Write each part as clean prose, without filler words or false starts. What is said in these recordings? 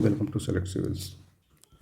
Welcome to select civils.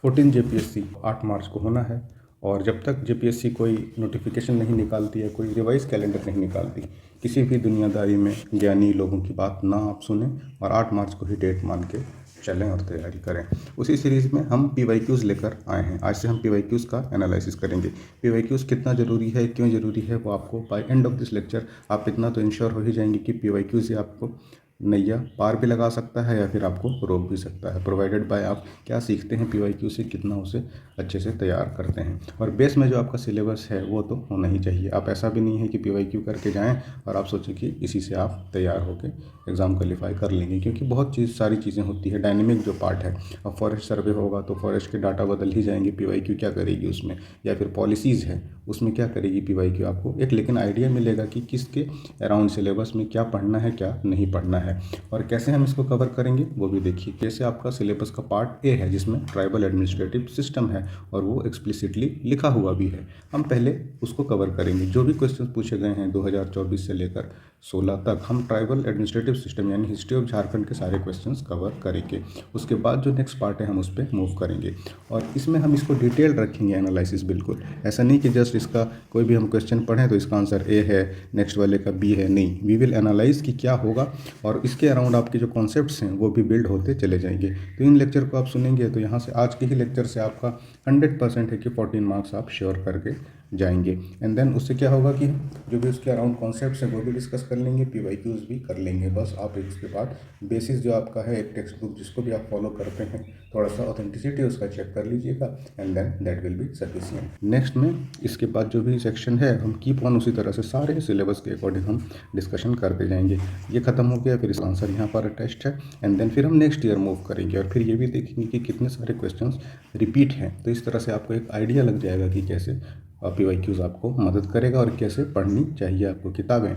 14 JPSC 8 मार्च को होना है और जब तक जेपीएससी कोई नोटिफिकेशन नहीं निकालती है, कोई रिवाइज कैलेंडर नहीं निकालती, किसी भी दुनियादारी में ज्ञानी लोगों की बात ना आप सुने और 8 मार्च को ही डेट मान के चलें और तैयारी करें। उसी सीरीज़ में हम पीवाईक्यूज़ लेकर आए हैं। आज से हम पीवाईक्यूज़ का एनालिसिस करेंगे। पीवाईक्यूज़ कितना ज़रूरी है, क्यों ज़रूरी है, वो आपको by end of this lecture आप इतना तो इंश्योर हो ही जाएंगे कि पीवाईक्यूज़ ये आपको नैया पार भी लगा सकता है या फिर आपको रोक भी सकता है, प्रोवाइडेड बाय आप क्या सीखते हैं पीवाईक्यू से, कितना उसे अच्छे से तैयार करते हैं। और बेस में जो आपका सिलेबस है वो तो होना ही चाहिए। आप ऐसा भी नहीं है कि पीवाईक्यू करके जाएं और आप सोचें कि इसी से आप तैयार होकर एग्ज़ाम क्वालिफाई कर लेंगे, क्योंकि बहुत सारी चीज़ें होती है। डायनेमिक जो पार्ट है, अब फॉरेस्ट सर्वे होगा तो फॉरेस्ट के डाटा बदल ही जाएंगे, पीवाईक्यू क्या करेगी उसमें, या फिर पॉलिसीज़ है उसमें क्या करेगी पीवाईक्यू, आपको एक लेकिन आइडिया मिलेगा कि किसके अराउंड सिलेबस में क्या पढ़ना है क्या नहीं पढ़ना है और कैसे हम इसको कवर करेंगे वो भी देखिए। जैसे आपका सिलेबस का पार्ट ए है जिसमें ट्राइबल एडमिनिस्ट्रेटिव सिस्टम है और वो एक्सप्लिसिटली लिखा हुआ भी है, हम पहले उसको कवर करेंगे। जो भी क्वेश्चन पूछे गए हैं 2024 से लेकर 16 तक, हम ट्राइबल एडमिनिस्ट्रेटिव सिस्टम यानी हिस्ट्री ऑफ झारखंड के सारे क्वेश्चंस कवर करेंगे। उसके बाद जो नेक्स्ट पार्ट है हम उस पर मूव करेंगे और इसमें हम इसको डिटेल रखेंगे एनालिसिस। बिल्कुल ऐसा नहीं कि जस्ट इसका कोई भी हम क्वेश्चन पढ़ें तो इसका आंसर ए है, नेक्स्ट वाले का बी है, नहीं। वी विल एनालाइज कि क्या होगा और इसके अराउंड आपके जो कॉन्सेप्ट्स हैं वो भी बिल्ड होते चले जाएंगे। तो इन लेक्चर को आप सुनेंगे तो यहाँ से आज के ही लेक्चर से आपका 100% है कि 14 मार्क्स आप श्योर करके जाएंगे। एंड देन उससे क्या होगा कि जो भी उसके अराउंड कॉन्सेप्ट्स हैं वो भी डिस्कस कर लेंगे, पीवाईक्यूज़ भी कर लेंगे। बस आप इसके बाद बेसिस जो आपका है एक टेक्स्ट बुक जिसको भी आप फॉलो करते हैं, थोड़ा सा ऑथेंटिसिटी उसका चेक कर लीजिएगा and then that will be sufficient. Next में इसके बाद जो भी सेक्शन है हम कीप ऑन उसी तरह से सारे सिलेबस के अकॉर्डिंग हम डिस्कशन करते जाएंगे। ये खत्म हो गया, फिर इसका आंसर यहाँ पर अटैच्ड है एंड देन फिर हम नेक्स्ट ईयर मूव करेंगे और फिर ये भी देखेंगे कि कितने सारे क्वेश्चंस रिपीट हैं। तो इस तरह से आपको एक आइडिया लग जाएगा कि कैसे पीवाईक्यूज़ आपको मदद करेगा और कैसे पढ़नी चाहिए आपको किताबें,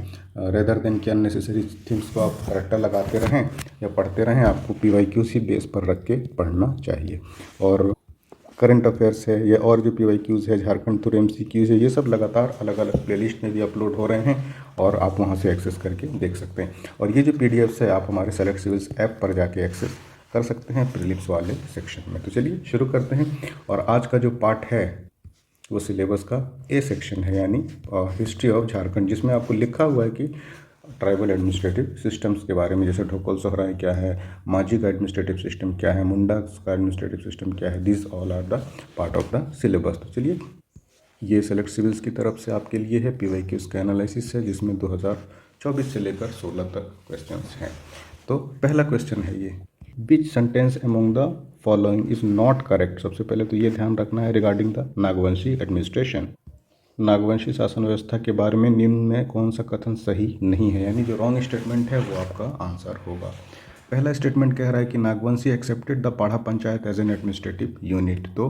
रेदर देन कि अननेसेसरी थिंग्स को आप करेक्टर लगाते रहें या पढ़ते रहें। आपको पीवाईक्यूज़ ही बेस पर रख के पढ़ना चाहिए। और करंट अफेयर्स है या और जो पीवाईक्यूज़ है, झारखंड थ्रू एमसीक्यूज़ है, ये सब लगातार अलग अलग प्लेलिस्ट में भी अपलोड हो रहे हैं और आप वहाँ से एक्सेस करके देख सकते हैं। और ये जो पीडीएफ्स है आप हमारे सेलेक्ट सिविल्स ऐप पर जाके एक्सेस कर सकते हैं प्रीलिम्स वाले सेक्शन में। तो चलिए शुरू करते हैं। और आज का जो पार्ट है वो सिलेबस का ए सेक्शन है यानी हिस्ट्री ऑफ झारखंड, जिसमें आपको लिखा हुआ है कि ट्राइबल एडमिनिस्ट्रेटिव सिस्टम्स के बारे में, जैसे ढोकल सोहराय क्या है, माझी का एडमिनिस्ट्रेटिव सिस्टम क्या है, मुंडा का एडमिनिस्ट्रेटिव सिस्टम क्या है, this all are the part of the syllabus. तो चलिए, ये सेलेक्ट सिविल्स की तरफ से आपके लिए है पीवाईक्यूज़ का एनालिसिस है जिसमें 2024 से लेकर 16 तक क्वेश्चन हैं। तो पहला क्वेश्चन है ये, विच sentence among the following is not correct. सबसे पहले तो ये ध्यान रखना है regarding the Nagvanshi administration, Nagvanshi शासन व्यवस्था के बारे में निम्न में कौन सा कथन सही नहीं है, यानी जो रॉन्ग स्टेटमेंट है वो आपका आंसर होगा। पहला स्टेटमेंट कह रहा है कि Nagvanshi accepted the Padha panchayat as an administrative unit. तो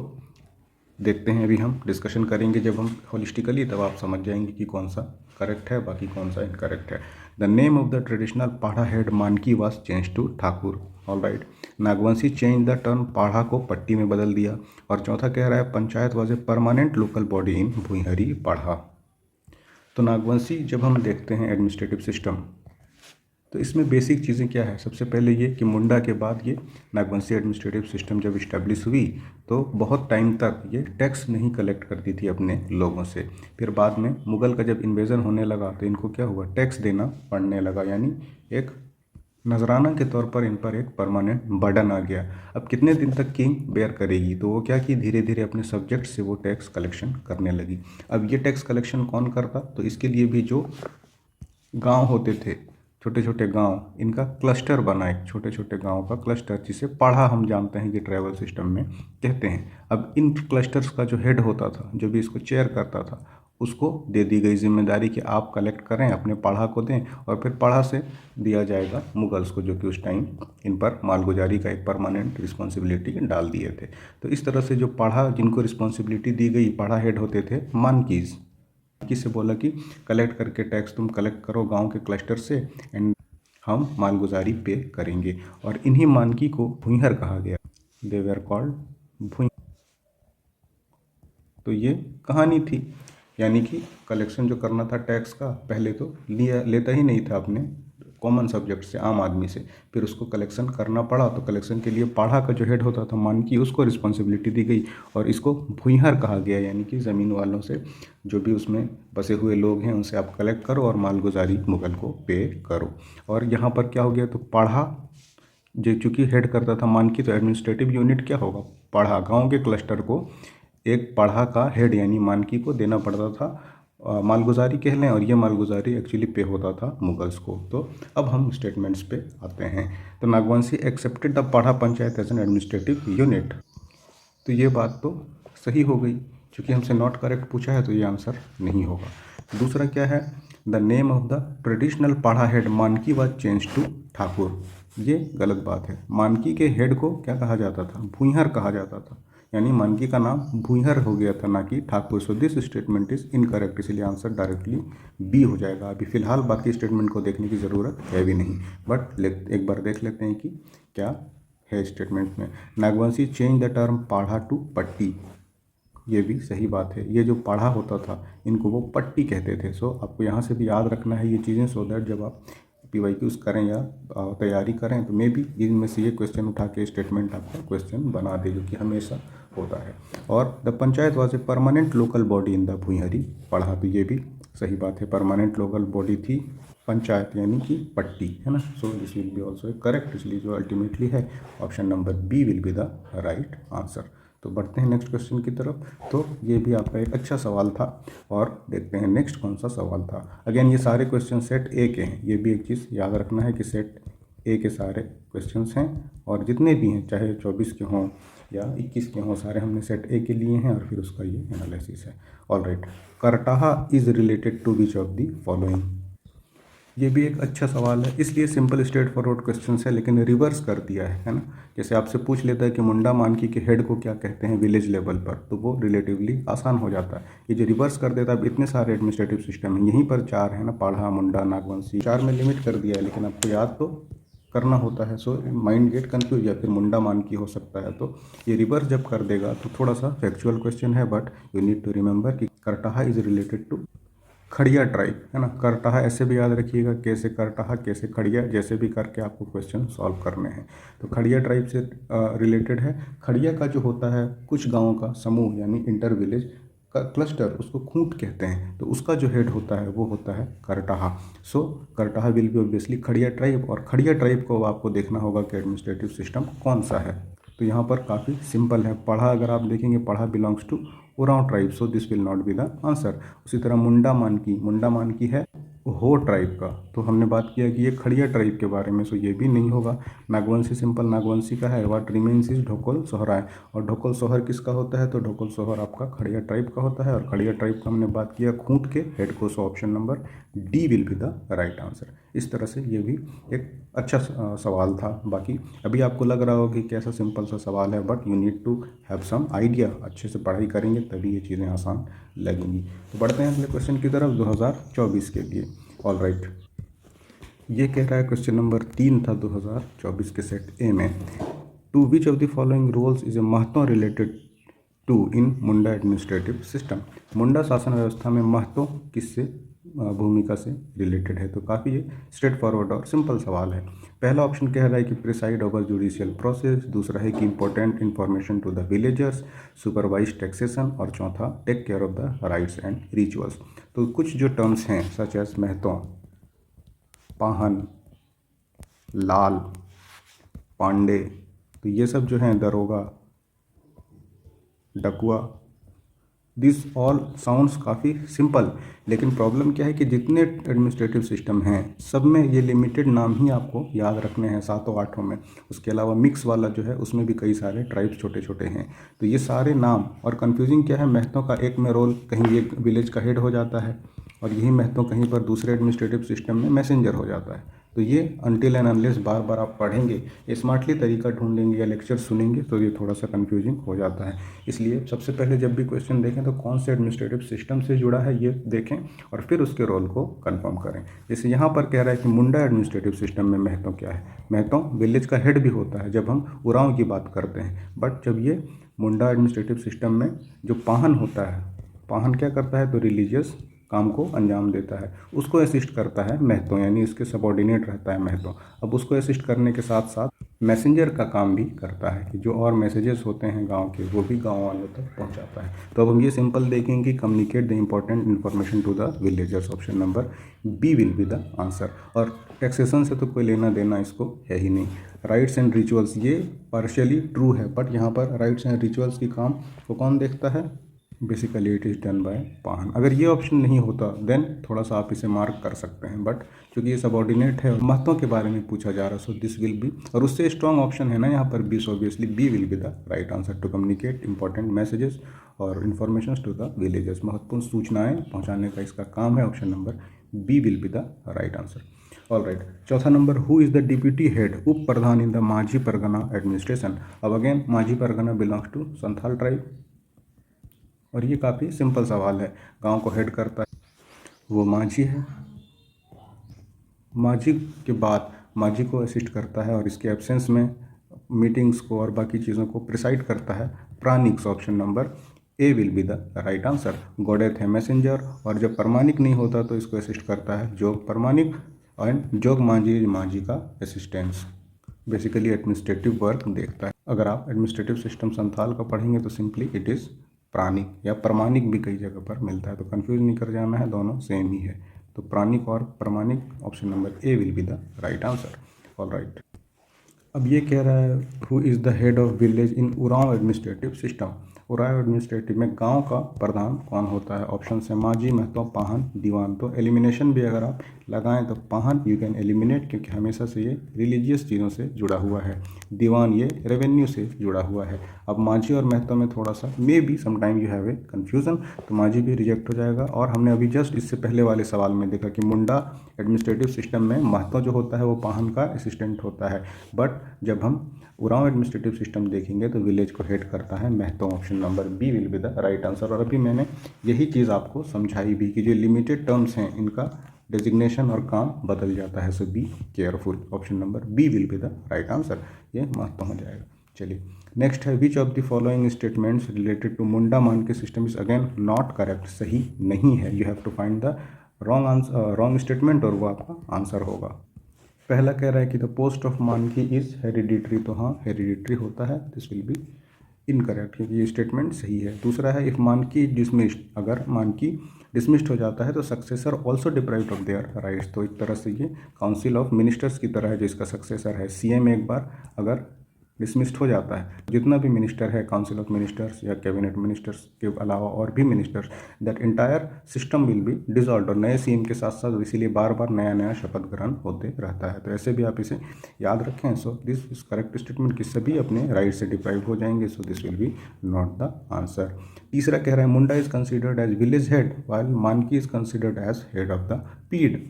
देखते हैं, अभी हम डिस्कशन करेंगे जब हम होलिस्टिकली, तब आप समझ जाएंगे कि कौन सा करेक्ट है बाकी कौन सा इनकरेक्ट है। The name of the traditional Padha head Manki was change to Thakur. All right, Nagvanshi change the term Padha को पट्टी में बदल दिया। और चौथा कह रहा है panchayat was a permanent local body in Bhuihari Padha. तो नागवंशी जब हम देखते हैं एडमिनिस्ट्रेटिव सिस्टम, तो इसमें बेसिक चीज़ें क्या है। सबसे पहले ये कि मुंडा के बाद ये नागवंशी एडमिनिस्ट्रेटिव सिस्टम जब इस्टेब्लिश हुई तो बहुत टाइम तक ये टैक्स नहीं कलेक्ट करती थी अपने लोगों से। फिर बाद में मुग़ल का जब इन्वेजन होने लगा तो इनको क्या हुआ, टैक्स देना पड़ने लगा, यानी एक नजराना के तौर पर इन पर एक परमानेंट बर्डन आ गया। अब कितने दिन तक किंग बेयर करेगी, तो वो क्या कि धीरे धीरे अपने सब्जेक्ट से वो टैक्स कलेक्शन करने लगी। अब ये टैक्स कलेक्शन कौन करता, तो इसके लिए भी जो गांव होते थे, छोटे छोटे गांव, इनका क्लस्टर बना, एक छोटे छोटे गांव का क्लस्टर, जिसे पाढ़ा हम जानते हैं कि ट्राइबल सिस्टम में कहते हैं। अब इन क्लस्टर्स का जो हेड होता था, जो भी इसको चेयर करता था, उसको दे दी गई जिम्मेदारी कि आप कलेक्ट करें, अपने पाढ़ा को दें और फिर पाढ़ा से दिया जाएगा मुगल्स को, जो कि उस टाइम इन पर मालगुजारी का एक परमानेंट रिस्पॉन्सिबिलिटी डाल दिए थे। तो इस तरह से जो पाढ़ा, जिनको रिस्पॉन्सिबिलिटी दी गई, पाढ़ा हेड होते थे मानकीज। किससे बोला कि कलेक्ट करके टैक्स तुम कलेक्ट करो गांव के क्लस्टर से एंड हम मालगुजारी पे करेंगे। और इन्हीं मानकी को भुईहर कहा गया, दे वर कॉल्ड भुई। तो ये कहानी थी, यानी कि कलेक्शन जो करना था टैक्स का, पहले तो लेता ही नहीं था अपने कॉमन सब्जेक्ट से, आम आदमी से, फिर उसको कलेक्शन करना पड़ा। तो कलेक्शन के लिए पाढ़ा का जो हेड होता था मानकी, उसको रिस्पॉन्सिबिलिटी दी गई और इसको भूइहार कहा गया, यानी कि ज़मीन वालों से, जो भी उसमें बसे हुए लोग हैं उनसे आप कलेक्ट करो और मालगुजारी मुगल को पे करो। और यहाँ पर क्या हो गया, तो पाढ़ा जो चूँकि हेड करता था मानकी, तो एडमिनिस्ट्रेटिव यूनिट क्या होगा, पाढ़ा, गाँव के क्लस्टर को एक पाढ़ा का हेड यानी मानकी को देना पड़ता था मालगुजारी कह लें, और ये मालगुजारी एक्चुअली पे होता था मुगल्स को। तो अब हम स्टेटमेंट्स पे आते हैं। तो Nagvanshi accepted the Padha panchayat as an administrative unit. तो ये बात तो सही हो गई, क्योंकि हमसे नॉट करेक्ट पूछा है तो ये आंसर नहीं होगा। दूसरा क्या है, the name of the traditional Padha head Manki was change to Thakur. ये गलत बात है। मानकी के हेड को क्या कहा जाता था, भूइहार कहा जाता था, यानी मानकी का नाम भूइहार हो गया था, ना कि Thakur. So this statement is incorrect, इसलिए आंसर डायरेक्टली बी हो जाएगा। अभी फिलहाल बाकी स्टेटमेंट को देखने की ज़रूरत है भी नहीं, बट एक बार देख लेते हैं कि क्या है स्टेटमेंट में। Nagvanshi change the term Padha to Patti, ये भी सही बात है। ये जो पाढ़ा होता था इनको वो पट्टी कहते थे। सो आपको यहाँ से भी याद रखना है ये चीज़ें, सो दैट जब आप PYQs करें या तैयारी करें तो मे भी इनमें से ये क्वेश्चन उठा के स्टेटमेंट आपका क्वेश्चन बना दे, जो कि हमेशा होता है। और the panchayat was a permanent local body in the Bhuihari Padha, तो ये भी सही बात है। परमानेंट लोकल बॉडी थी पंचायत, यानी कि पट्टी, है ना। So this will be also correct, इसलिए जो अल्टीमेटली है option number B will be the right answer. तो बढ़ते हैं नेक्स्ट क्वेश्चन की तरफ। तो ये भी आपका एक अच्छा सवाल था, और देखते हैं नेक्स्ट कौन सा सवाल था। अगेन ये सारे क्वेश्चन सेट ए के हैं, ये भी एक चीज़ याद रखना है कि सेट ए के सारे क्वेश्चंस हैं, और जितने भी हैं चाहे 24 के हों या 21 के हों, सारे हमने सेट ए के लिए हैं, और फिर उसका ये एनालिसिस है। Alright, Kartaha is related to which of the following. ये भी एक अच्छा सवाल है, इसलिए सिंपल स्ट्रेट फॉरवर्ड क्वेश्चन है, लेकिन रिवर्स कर दिया है ना। जैसे आपसे पूछ लेता है कि मुंडा मानकी के हेड को क्या कहते हैं विलेज लेवल पर, तो वो रिलेटिवली आसान हो जाता है। ये जो रिवर्स कर देता है, अब इतने सारे एडमिनिस्ट्रेटिव सिस्टम हैं, यहीं पर 4 है ना, पाढ़ा, मुंडा, नागवंशी, 4 में लिमिट कर दिया है, लेकिन आपको याद तो करना होता है। सो माइंड गेट कन्फ्यूज, या फिर मुंडा मानकी हो सकता है। तो ये रिवर्स जब कर देगा तो थोड़ा सा फैक्चुअल क्वेश्चन है, but you need to remember कि Kartaha is related to Kharia tribe, है ना। करटाहा ऐसे भी याद रखिएगा, कैसे करटाहा कैसे खड़िया, जैसे भी करके आपको क्वेश्चन सॉल्व करने हैं। तो खड़िया ट्राइब से रिलेटेड है। खड़िया का जो होता है कुछ गाँवों का समूह, यानी इंटर विलेज का क्लस्टर, उसको खूंट कहते हैं। तो उसका जो हेड होता है वो होता है Kartaha. So Kartaha will be obviously Kharia tribe, और खड़िया ट्राइब को आपको देखना होगा कि एडमिनिस्ट्रेटिव सिस्टम कौन सा है। तो यहाँ पर काफ़ी सिंपल है। पढ़ा अगर आप देखेंगे, Parha belongs to Oraon tribe, so this will not be the answer. उसी तरह मुंडा मानकी है हो ट्राइब का, तो हमने बात किया कि ये खड़िया ट्राइब के बारे में, सो ये भी नहीं होगा। नागवंशी सिंपल नागवंशी का है। What remains is Dhokal Sohra है, और ढोकल सोहर किसका होता है, तो ढोकल सोहर आपका खड़िया ट्राइब का होता है। और खड़िया ट्राइब का हमने बात किया खूंट के हेड को, सो option number D will be the right answer. इस तरह से ये भी एक अच्छा सवाल था। बाकी अभी आपको लग रहा होगा कि कैसा सिंपल सा सवाल है, but you need to have some idea. अच्छे से पढ़ाई करेंगे तभी ये चीज़ें आसान लगेंगी। तो बढ़ते हैं अगले क्वेश्चन की तरफ 2024 के लिए। ऑल राइट, ये कह रहा है क्वेश्चन नंबर 3 था 2024 के सेट ए में। To which of the following roles is a Mahto related to in Munda administrative system. Munda शासन व्यवस्था में महतो किससे भूमिका से रिलेटेड है। तो काफ़ी ये स्ट्रेट फॉरवर्ड और सिंपल सवाल है। पहला ऑप्शन कह रहा है कि प्रिसाइड ओवर जुडिशियल प्रोसेस, दूसरा है कि important information to the villagers, supervise taxation, और चौथा take care of the rites and rituals. तो कुछ जो टर्म्स हैं सच एज महतो, पाहन, लाल, पांडे, तो ये सब जो हैं, daroga, Dakua, this all sounds काफ़ी सिंपल। लेकिन प्रॉब्लम क्या है कि जितने एडमिनिस्ट्रेटिव सिस्टम हैं सब में ये लिमिटेड नाम ही आपको याद रखने हैं, 7-8 में। उसके अलावा मिक्स वाला जो है उसमें भी कई सारे ट्राइब्स छोटे छोटे हैं। तो ये सारे नाम, और कन्फ्यूजिंग क्या है, महतों का एक में रोल कहीं एक विलेज का हेड हो जाता है, और यही महतों कहीं पर दूसरे एडमिनिस्ट्रेटिव सिस्टम में मैसेंजर हो जाता है। तो ये अनटिल एंड अनलेस बार बार आप पढ़ेंगे, स्मार्टली तरीका ढूंढेंगे या लेक्चर सुनेंगे, तो ये थोड़ा सा कंफ्यूजिंग हो जाता है। इसलिए सबसे पहले जब भी क्वेश्चन देखें तो कौन से एडमिनिस्ट्रेटिव सिस्टम से जुड़ा है ये देखें, और फिर उसके रोल को कंफर्म करें। जैसे यहाँ पर कह रहा है कि मुंडा एडमिनिस्ट्रेटिव सिस्टम में महतो क्या है। महतो विलेज का हेड भी होता है जब हम उरांव की बात करते हैं, बट जब ये मुंडा एडमिनिस्ट्रेटिव सिस्टम में जो पाहन होता है, पाहन क्या करता है, तो रिलीजियस काम को अंजाम देता है। उसको असिस्ट करता है महतो, यानी इसके सबॉर्डिनेट रहता है महतो। अब उसको असिस्ट करने के साथ साथ मैसेंजर का काम भी करता है कि जो और मैसेजेस होते हैं गांव के वो भी गांव वालों तक पहुंचाता है। तो अब हम ये सिंपल देखेंगे, communicate the important information to the villagers. Option number B will be the answer. और टैक्सेशन से तो कोई लेना देना इसको है ही नहीं। राइट्स एंड रिचुअल्स, ये पार्शियली ट्रू है, बट यहाँ पर राइट्स एंड रिचुअल्स की काम को कौन देखता है? Basically it is done by Pahan. अगर ये ऑप्शन नहीं होता देन थोड़ा सा आप इसे मार्क कर सकते हैं, बट क्योंकि ये सबऑर्डिनेट है और महत्व के बारे में पूछा जा रहा है, सो दिस विल बी, और उससे स्ट्रॉन्ग ऑप्शन है ना यहाँ पर B, so obviously B will be the right answer to communicate important messages और इन्फॉर्मेशन टू द विलेजर्स। महत्वपूर्ण सूचनाएं पहुँचाने का इसका काम है। Option number B will be the right answer. All right, चौथा number, who is the deputy head, उप प्रधान इन द माझी परगना एडमिनिस्ट्रेशन। अब again Majhi Pargana belongs to Santhal tribe, और ये काफ़ी सिंपल सवाल है। गांव को हेड करता है वो माझी है, माझी के बाद माझी को असिस्ट करता है और इसके एब्सेंस में मीटिंग्स को और बाकी चीज़ों को प्रिसाइड करता है प्रानिक्स। Option number A will be the right answer. Godet है मैसेंजर, और जब परमानिक नहीं होता तो इसको असिस्ट करता है जोग परमानिक, एंड जोग माझी माझी का असिस्टेंस। बेसिकली एडमिनिस्ट्रेटिव वर्क देखता है। अगर आप एडमिनिस्ट्रेटिव सिस्टम संथाल का पढ़ेंगे तो सिंपली इट इज़ प्राणिक, या प्रमाणिक भी कई जगह पर मिलता है, तो कंफ्यूज नहीं कर जाना है, दोनों सेम ही है। तो प्राणिक और प्रमाणिक, option number A will be the right answer. All right, अब ये कह रहा है who is the head of village in Oraon administrative system. Oraon administrative में गांव का प्रधान कौन होता है? ऑप्शन है माझी, महतो, पाहन, दीवान। तो एलिमिनेशन भी अगर आप लगाएं तो पाहन यू कैन एलिमिनेट, क्योंकि हमेशा से ये रिलीजियस चीज़ों से जुड़ा हुआ है। दीवान ये रेवेन्यू से जुड़ा हुआ है। अब माझी और महतो में थोड़ा सा may be sometime you have a confusion, तो माझी भी रिजेक्ट हो जाएगा। और हमने अभी जस्ट इससे पहले वाले सवाल में देखा कि मुंडा एडमिनिस्ट्रेटिव सिस्टम में महतो जो होता है वो पाहन का असिस्टेंट होता है, बट जब हम उरांव एडमिनिस्ट्रेटिव सिस्टम देखेंगे तो विलेज को हेड करता है Mahto. Option number B will be the right answer. और अभी मैंने यही चीज़ आपको समझाई भी कि जो लिमिटेड टर्म्स हैं इनका डेजिग्नेशन और काम बदल जाता है, so be careful. Option number B will be the right answer, ये महत्व हो जाएगा। चलिए नेक्स्ट है, which of the following statements related to Munda मान के system is again not correct, सही नहीं है। You have to find the wrong statement और वो आपका आंसर होगा। पहला कह रहा है कि द पोस्ट ऑफ मानकी इज हेरिडिटरी, तो हाँ हेरिडिटरी होता है, दिस विल बी इनकरेक्ट क्योंकि ये स्टेटमेंट सही है। दूसरा है, इफ मानकी डिसमिस्ड, अगर मानकी डिसमिस्ड हो जाता है तो successor also deprived of their rights. तो एक तरह से ये काउंसिल ऑफ मिनिस्टर्स की तरह है जो इसका सक्सेसर है। सीएम एक बार अगर डिसमिस्ड हो जाता है, जितना भी मिनिस्टर है काउंसिल ऑफ मिनिस्टर्स या कैबिनेट मिनिस्टर्स के अलावा और भी ministers, that entire system will be dissolve, और नए सीएम के साथ साथ इसीलिए बार बार नया नया शपथ ग्रहण होते रहता है। तो ऐसे भी आप इसे याद रखें। So this is correct statement कि सभी अपने राइट से डिप्राइव हो जाएंगे, so this will be not the answer. तीसरा कह रहा है, Munda is considered as village head while Manki is considered as head of the Pirh.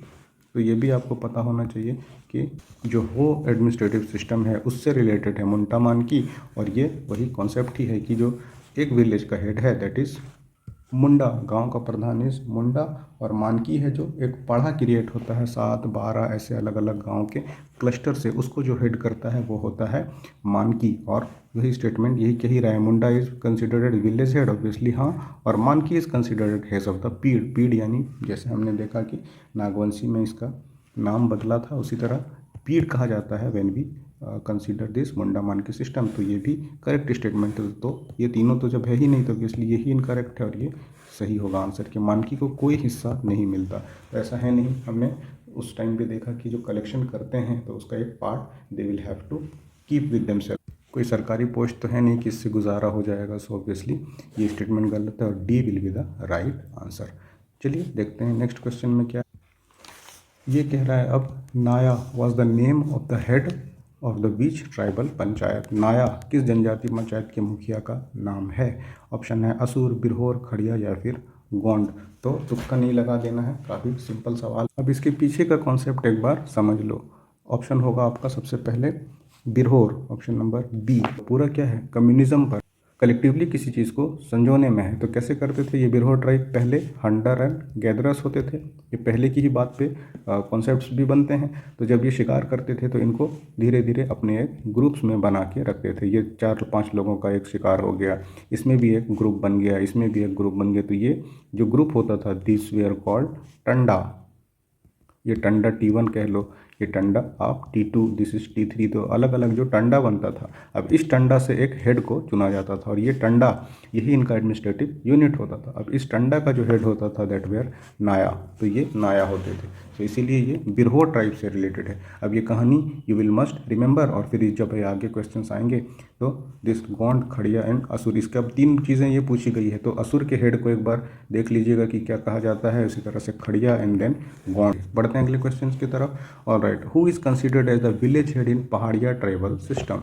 तो ये भी आपको पता होना चाहिए कि जो हो एडमिनिस्ट्रेटिव सिस्टम है उससे रिलेटेड है मुंडा मानकी, और ये वही कॉन्सेप्ट ही है कि जो एक विलेज का हेड है दैट इज़ मुंडा, गांव का प्रधान इज मुंडा, और मानकी है जो एक पाड़ा क्रिएट होता है 7, 12 ऐसे अलग अलग गांव के क्लस्टर से, उसको जो हेड करता है वो होता है मानकी। और वही स्टेटमेंट यही कह ही रहा है, Munda is considered village head obviously हाँ, और Manki is considered head of the Pirh. Pirh यानी जैसे हमने देखा कि नागवंशी में इसका नाम बदला था, उसी तरह पीड कहा जाता है व्हेन वी कंसिडर दिस मुंडा मानकी सिस्टम। तो ये भी करेक्ट स्टेटमेंट है। तो ये तीनों तो जब है ही नहीं तो इसलिए यही इनकरेक्ट है और ये सही होगा आंसर कि मानकी को कोई हिस्सा नहीं मिलता। तो ऐसा है नहीं, हमने उस टाइम पे देखा कि जो कलेक्शन करते हैं तो उसका एक part they will have to keep with themself. कोई सरकारी पोस्ट तो है नहीं कि इससे गुजारा हो जाएगा, सो ऑब्वियसली ये स्टेटमेंट गलत है और D will be the right answer. चलिए देखते हैं नेक्स्ट क्वेश्चन में क्या ये कह रहा है। अब नाया was the name of the head of the beach tribal panchayat. नाया किस जनजाति पंचायत के मुखिया का नाम है? ऑप्शन है असुर, बिरहोर, खड़िया या फिर गोंड। तो तुक्का नहीं लगा देना है, काफ़ी सिंपल सवाल। अब इसके पीछे का कॉन्सेप्ट एक बार समझ लो। ऑप्शन होगा आपका सबसे पहले बिरहोर, ऑप्शन नंबर बी। पूरा क्या है? कम्युनिज्म पर। कलेक्टिवली किसी चीज़ को संजोने में है तो कैसे करते थे। ये बिरहो ट्राइब पहले हंटर एंड गैदरर्स होते थे। ये पहले की ही बात पे कॉन्सेप्ट्स भी बनते हैं। तो जब ये शिकार करते थे तो इनको धीरे धीरे अपने एक ग्रुप्स में बना के रखते थे। ये 4-5 लोगों का एक शिकार हो गया, इसमें भी एक ग्रुप बन गया, इसमें भी एक ग्रुप बन गया। तो ये जो ग्रुप होता था दिस वेयर कॉल्ड टंडा। ये टंडा T1 कह लो, ये टंडा आप T2, दिस इज T3। तो अलग अलग जो टंडा बनता था, अब इस टंडा से एक हेड को चुना जाता था और ये टंडा यही इनका एडमिनिस्ट्रेटिव यूनिट होता था। अब इस टंडा का जो हेड होता था दैट वेयर नाया, तो ये नाया होते थे। तो इसीलिए ये बिरहो ट्राइब से रिलेटेड है। अब ये कहानी यू विल मस्ट रिमेंबर, और फिर जब आगे क्वेश्चंस आएंगे तो दिस गोंड, खड़िया एंड असुर, इसके अब 3 चीज़ें ये पूछी गई है। तो असुर के हेड को एक बार देख लीजिएगा कि क्या कहा जाता है, उसी तरह से खड़िया एंड देन गोंड। बढ़ते हैं अगले क्वेश्चन की तरफ। Alright, who is considered as the village head in Pahariya tribal system.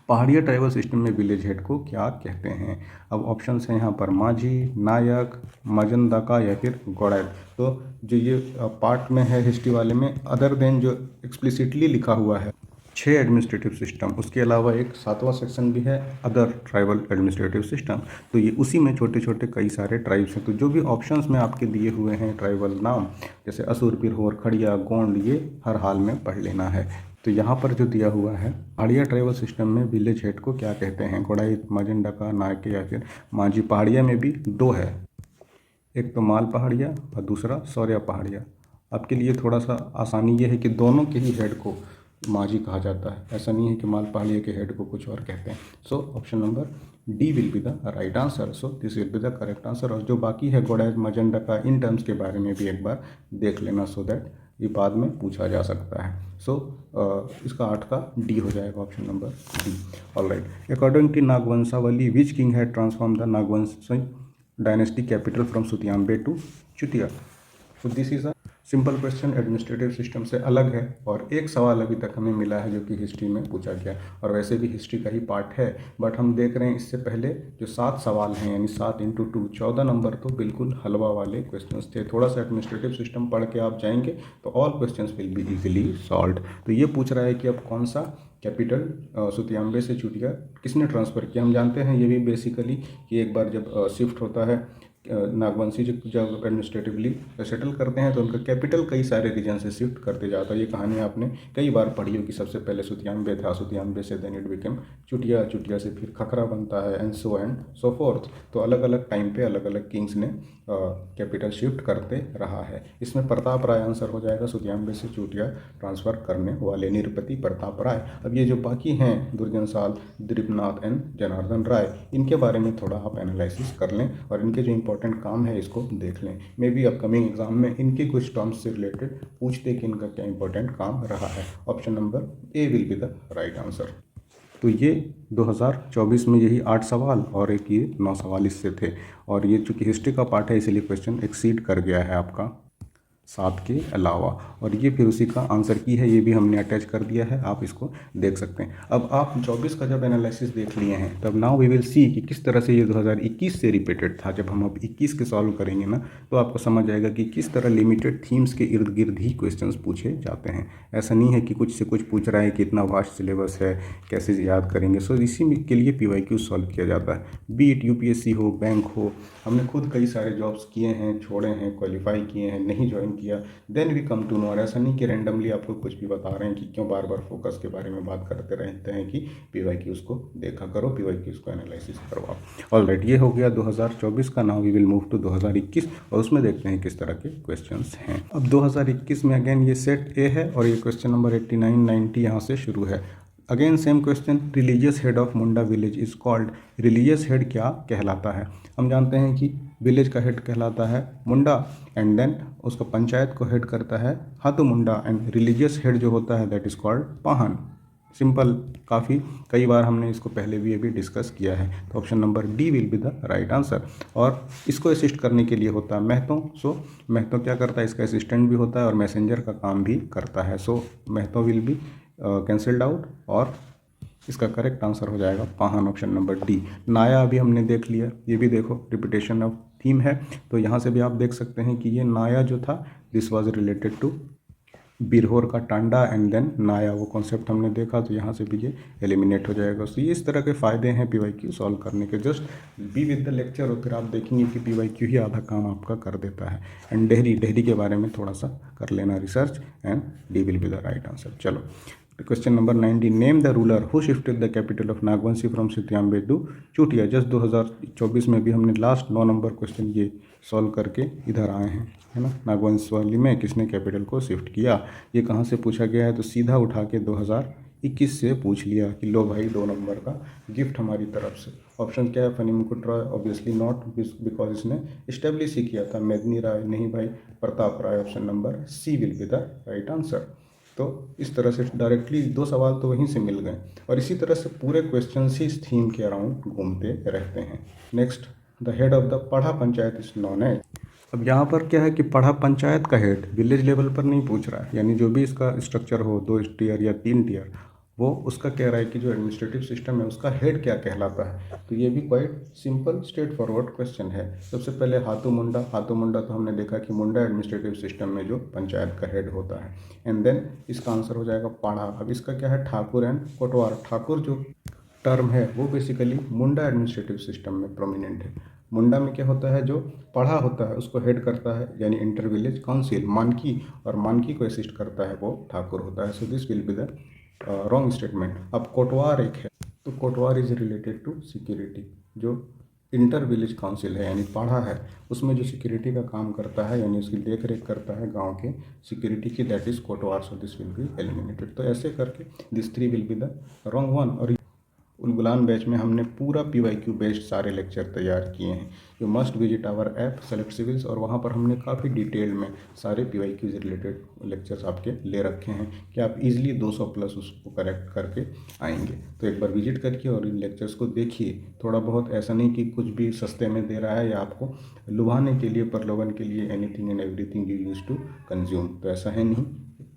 Pahariya tribal system में विलेज हेड को क्या कहते हैं। अब ऑप्शंस हैं यहाँ पर माझी, नायक, मजंदाका या फिर गोड़ैत। तो जो ये पार्ट में है हिस्ट्री वाले में, अदर देन जो एक्सप्लिसिटली लिखा हुआ है 6 एडमिनिस्ट्रेटिव सिस्टम, उसके अलावा एक 7वां सेक्शन भी है अदर ट्राइबल एडमिनिस्ट्रेटिव सिस्टम। तो ये उसी में छोटे छोटे कई सारे ट्राइब्स हैं। तो जो भी ऑप्शंस में आपके दिए हुए हैं ट्राइबल नाम, जैसे असुर, बिरहोर, खड़िया, गोंड, ये हर हाल में पढ़ लेना है। तो यहाँ पर जो दिया हुआ है पहाड़िया ट्राइबल सिस्टम में विलेज हेड को क्या कहते हैं, गोड़ाई, मजंडाका, नायके या फिर माझी। पहाड़िया में भी 2 है, एक तो माल पहाड़िया और दूसरा सौर्या पहाड़िया। आपके लिए थोड़ा सा आसानी ये है कि दोनों के ही हेड को माझी कहा जाता है, ऐसा नहीं है कि माल पहाड़िया के हेड को कुछ और कहते हैं। सो option number D will be the right answer. So this will be the correct answer. और जो बाकी है गोड़ाई, मजंडाका, इन टर्म्स के बारे में भी एक बार देख लेना, सो दैट ये बाद में पूछा जा सकता है। सो इसका 8 का डी हो जाएगा, option number D. Alright, according to Nagvanshavali which king had transform the Nagvansh dynasty capital from Sutiyambe to Chutia. So this is a simple question, administrative system से अलग है। और एक सवाल अभी तक हमें मिला है जो कि हिस्ट्री में पूछा गया, और वैसे भी हिस्ट्री का ही पार्ट है, बट हम देख रहे हैं इससे पहले जो 7 सवाल हैं, यानी 7 × 2 14 नंबर, तो बिल्कुल हलवा वाले क्वेश्चंस थे। थोड़ा सा एडमिनिस्ट्रेटिव सिस्टम पढ़ के आप जाएंगे तो all questions will be easily solved. तो ये पूछ रहा है कि अब कौन सा कैपिटल सुतियांबे से चुटिया किसने ट्रांसफ़र किया। हम जानते हैं ये भी बेसिकली कि एक बार जब शिफ्ट होता है नागवंशी जब एडमिनिस्ट्रेटिवली सेटल करते हैं तो उनका कैपिटल कई सारे रीजन से शिफ्ट करते जाता है। ये कहानी आपने कई बार पढ़ी हो कि सबसे पहले सुतियांबे था, सुतियांबे से देन इट बिकेम चुटिया, चुटिया से फिर खखरा बनता है, एंड सो फोर्थ। तो अलग अलग टाइम पे अलग अलग किंग्स ने कैपिटल शिफ्ट करते रहा है। इसमें प्रताप राय आंसर हो जाएगा, सुतियांबे से चुटिया ट्रांसफ़र करने वाले निरपति प्रताप राय। अब ये जो बाकी हैं दुर्जनसाल, द्रिपनाथ एंड जनार्दन राय, इनके बारे में थोड़ा आप एनालिसिस कर लें और इनके जो इंपॉर्टेंट काम है इसको देख लें। मे बी अपकमिंग एग्जाम में इनके कुछ टर्म्स से रिलेटेड पूछते कि इनका क्या इंपॉर्टेंट काम रहा है। Option number A will be the right answer. तो ये 2024 में यही 8 सवाल और एक ये 9 सवाल इससे थे, और ये चूँकि हिस्ट्री का पार्ट है इसलिए क्वेश्चन एक्सीड कर गया है आपका 7 के अलावा, और ये फिर उसी का आंसर की है, ये भी हमने अटैच कर दिया है, आप इसको देख सकते हैं। अब आप 24 का जब एनालिसिस देख लिए हैं तब नाउ वी विल सी कि किस तरह से ये 2021 से रिपीटेड था। जब हम अब 21 के सॉल्व करेंगे ना तो आपको समझ आएगा कि किस तरह लिमिटेड थीम्स के इर्द गिर्द ही क्वेश्चंस पूछे जाते हैं। ऐसा नहीं है कि कुछ से कुछ पूछ रहा है कि इतना वास्ट सिलेबस है कैसे याद करेंगे। सो इसी के लिए PYQ सॉल्व किया जाता है, बी इट UPSC हो, बैंक हो। हमने खुद कई सारे जॉब्स किए हैं, छोड़े हैं, क्वालिफाई किए हैं, नहीं ज्वाइन किया, then we come to know. और ऐसा नहीं कि रैंडमली आपको कुछ भी बता रहे हैं कि क्यों बार बार फोकस के बारे में बात करते रहते हैं कि PYQs को देखा करो, PYQs को एनालिसिस करवाओ। ऑलराइट, ये हो गया 2024 का। Now we will move to 2021 और उसमें देखते हैं किस तरह के क्वेश्चंस हैं। अब 2021 में अगेन ये सेट ए है और ये क्वेश्चन नंबर 89, 90 यहाँ से शुरू है। Again same question, religious head of Munda village is called. Religious head क्या कहलाता है। हम जानते हैं कि विलेज का हेड कहलाता है मुंडा, एंड देन उसका पंचायत को हेड करता है हाथू मुंडा, एंड रिलीजियस हेड जो होता है that is called Pahan. Simple, काफ़ी कई बार हमने इसको पहले भी अभी डिस्कस किया है। तो option number D will be the right answer. और इसको असिस्ट करने के लिए होता है महतो। सो महतो क्या करता है, इसका असिस्टेंट भी होता है और मैसेंजर का काम भी करता है। So Mahto will be cancelled out और इसका करेक्ट आंसर हो जाएगा पाहन, ऑप्शन नंबर डी। नाया अभी हमने देख लिया, ये भी देखो रिपीटेशन ऑफ थीम है। तो यहाँ से भी आप देख सकते हैं कि ये नाया जो था this was related to Birhor का टांडा एंड देन नाया, वो कॉन्सेप्ट हमने देखा, तो यहाँ से भी ये एलिमिनेट हो जाएगा। तो ये इस तरह के फ़ायदे हैं PYQ सॉल्व करने के। Just be with the lecture और फिर आप देखेंगे कि PYQ ही आधा काम आपका कर देता है। एंड डेहरी के बारे में थोड़ा सा कर लेना research, and D will be the right answer. चलो question number 90, name the ruler who shifted the capital of Nagvanshi from Sitiyambe to Chutia. Just 2024 में भी हमने लास्ट 9 नंबर क्वेश्चन ये सॉल्व करके इधर आए हैं, है ना। नागवंश वाली में किसने कैपिटल को शिफ्ट किया, ये कहाँ से पूछा गया है, तो सीधा उठा के 2021 से पूछ लिया कि लो भाई 2 नंबर का गिफ्ट हमारी तरफ से। ऑप्शन क्या है, Phani Mukut Rai, obviously not, because इसने इस्टेब्लिश ही किया था। मेदिनी राय नहीं भाई, Pratap Rai, option number C will be the right answer. तो इस तरह से डायरेक्टली 2 सवाल तो वहीं से मिल गए, और इसी तरह से पूरे क्वेश्चन ही इस थीम के अराउंड घूमते रहते हैं। Next, the head of the पढ़ा पंचायत इज नॉन एज। अब यहाँ पर क्या है कि पढ़ा पंचायत का हेड विलेज लेवल पर नहीं पूछ रहा है, यानी जो भी इसका स्ट्रक्चर हो, 2 टियर या 3 टियर, वो उसका कह रहा है कि जो एडमिनिस्ट्रेटिव सिस्टम है उसका हेड क्या कहलाता है। तो ये भी quite simple straight forward question है। सबसे पहले हाथू मुंडा तो हमने देखा कि मुंडा एडमिनिस्ट्रेटिव सिस्टम में जो पंचायत का हेड होता है। एंड देन इसका आंसर हो जाएगा पाढ़ा। अब इसका क्या है, ठाकुर एंड कोटवार। ठाकुर जो टर्म है वो बेसिकली मुंडा एडमिनिस्ट्रेटिव सिस्टम में प्रोमिनेंट है। मुंडा में क्या होता है, जो पढ़ा होता है उसको हेड करता है यानी इंटर विलेज काउंसिल मानकी, और मानकी को असिस्ट करता है वो ठाकुर होता है। So this will be the wrong statement. अब कोटवार एक है, तो कोटवार इज रिलेटेड टू सिक्योरिटी। जो इंटर विलेज काउंसिल है यानी पाढ़ा है, उसमें जो सिक्योरिटी का काम करता है यानी उसकी देख रेख करता है गांव के सिक्योरिटी की, दैट इज कोटवार। सो दिस विल बी एलिमिनेटेड। तो ऐसे करके this 3 will be the wrong one. और उलगुलान बैच में हमने पूरा PYQ बेस्ड सारे लेक्चर तैयार किए हैं। You must visit our app select civils, और वहाँ पर हमने काफ़ी डिटेल में सारे PYQ से रिलेटेड लेक्चर्स आपके ले रखे हैं कि आप इजीली 200 प्लस उसको करेक्ट करके आएंगे। तो एक बार विजिट करिए और इन लेक्चर्स को देखिए। थोड़ा बहुत, ऐसा नहीं कि कुछ भी सस्ते में दे रहा है या आपको लुभाने के लिए, प्रलोभन के लिए anything and everything you use to consume, तो ऐसा है नहीं।